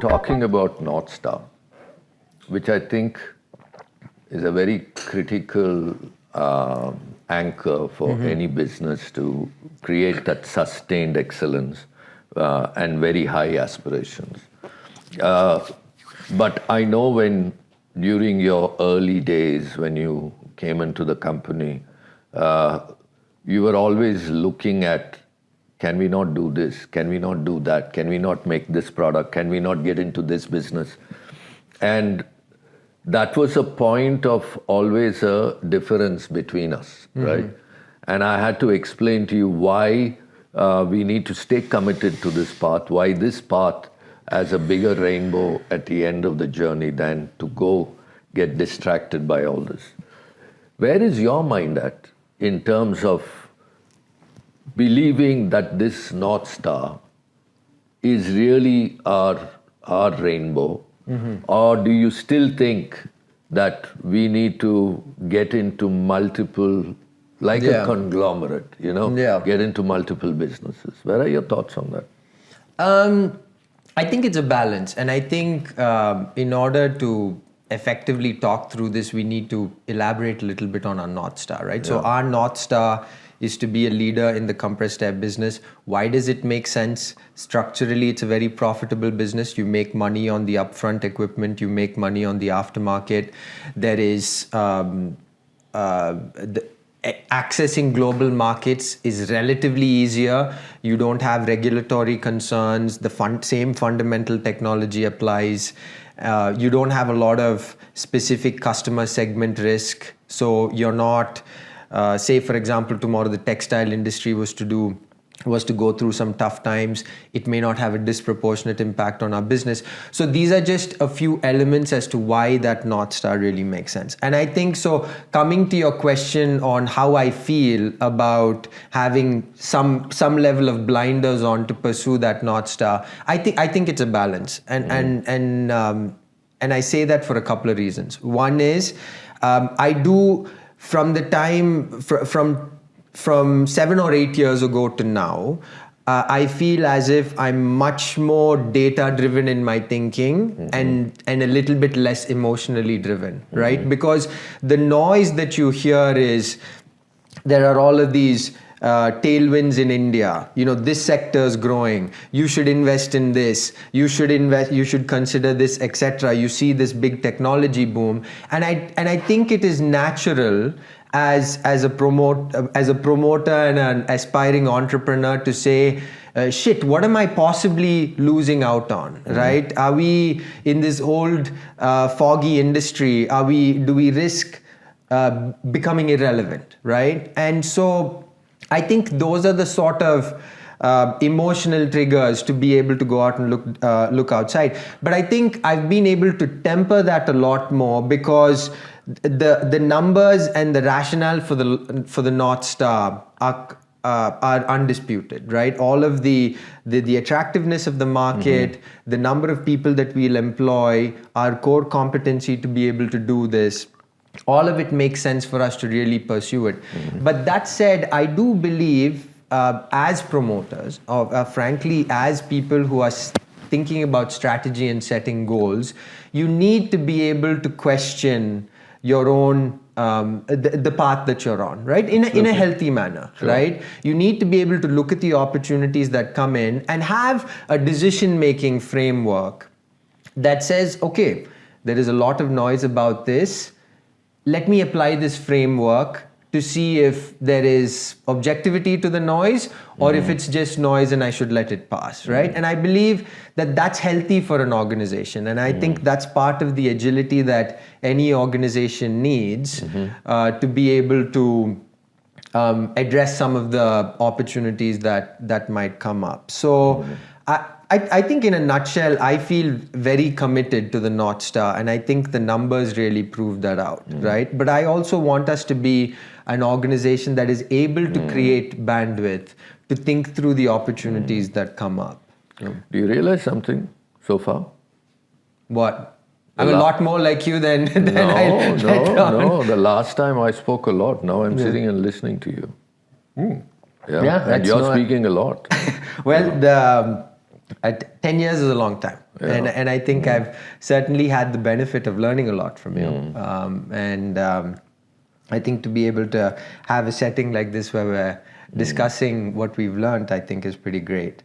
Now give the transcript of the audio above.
talking about North Star, which I think is a very critical anchor for any business to create that sustained excellence and very high aspirations. But I know when during your early days when you came into the company, you were always looking at, can we not do this? Can we not do that? Can we not make this product? Can we not get into this business? And that was a point of always a difference between us, right? And I had to explain to you why we need to stay committed to this path, why this path has a bigger rainbow at the end of the journey than to go get distracted by all this. Where is your mind at in terms of believing that this North Star is really our rainbow? Or do you still think that we need to get into multiple, like a conglomerate, get into multiple businesses? Where are your thoughts on that? I think it's a balance. And I think in order to effectively talk through this, we need to elaborate a little bit on our North Star, right? So our North Star is to be a leader in the compressed air business. Why does it make sense? Structurally, it's a very profitable business. You make money on the upfront equipment. You make money on the aftermarket. There is accessing global markets is relatively easier. You don't have regulatory concerns. The same fundamental technology applies. You don't have a lot of specific customer segment risk. So you're not, say for example, tomorrow the textile industry was to go through some tough times, it may not have a disproportionate impact on our business. So these are just a few elements as to why that North Star really makes sense. And I think so, coming to your question on how I feel about having some level of blinders on to pursue that North Star, I think it's a balance. And I say that for a couple of reasons. One is, I do, from the time, from 7 or 8 years ago to now, I feel as if I'm much more data driven in my thinking and a little bit less emotionally driven, right? Because the noise that you hear is, there are all of these tailwinds in India, this sector is growing, you should invest in this, you should consider this, etc. You see this big technology boom, and I think it is natural as a promoter and an aspiring entrepreneur to say, shit, what am I possibly losing out on, right? Are we in this old foggy industry? Do we risk becoming irrelevant, right? And so I think those are the sort of emotional triggers to be able to go out and look outside. But I think I've been able to temper that a lot more because the numbers and the rationale for the North Star are undisputed, right? All of the attractiveness of the market, the number of people that we'll employ, our core competency to be able to do this, all of it makes sense for us to really pursue it. But that said, I do believe as promoters, or frankly, as people who are thinking about strategy and setting goals, you need to be able to question your own the path that you're on, right? In a healthy manner, right? You need to be able to look at the opportunities that come in and have a decision-making framework that says, okay, there is a lot of noise about this. Let me apply this framework to see if there is objectivity to the noise or if it's just noise and I should let it pass, right? And I believe that that's healthy for an organization. And I think that's part of the agility that any organization needs to be able to address some of the opportunities that might come up. So I think in a nutshell, I feel very committed to the North Star, and I think the numbers really prove that out, right? But I also want us to be an organization that is able to create bandwidth to think through the opportunities that come up. Do you realize something so far? What? I'm a lot more like you than I No. The last time I spoke a lot. Now I'm sitting and listening to you. And you're speaking a lot. Well, 10 years is a long time. And I think I've certainly had the benefit of learning a lot from you. I think to be able to have a setting like this where we're discussing what we've learned, I think is pretty great.